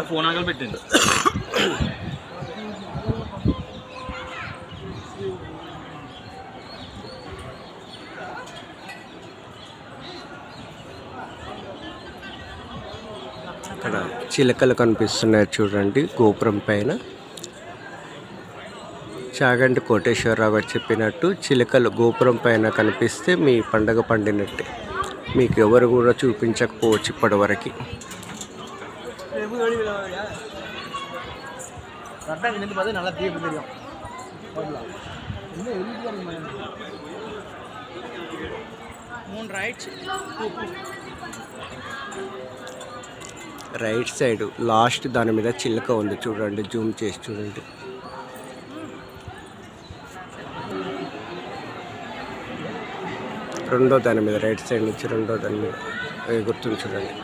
Phone ఆగలు పెట్టిండు. అక్కడ చిలకలు కనిపిస్తున్నాయి చూడండి గోపురం పైన. చాగంటి కోటేశ్వరరావు గారు చెప్పినట్టు చిలకలు గోపురం పైన కనిపిస్తే మీ పండగ పండినట్టే. మీకు ఎవరు కూడా చూపించకపోవచ్చు ఇప్పటి వరకు. రైట్ సైడ్ లాస్ట్ దాని మీద చిలక ఉంది చూడండి, జూమ్ చేసి చూడండి. రెండో దాని మీద రైట్ సైడ్ నుంచి రెండో దాని మీద గుర్తుంది చూడండి.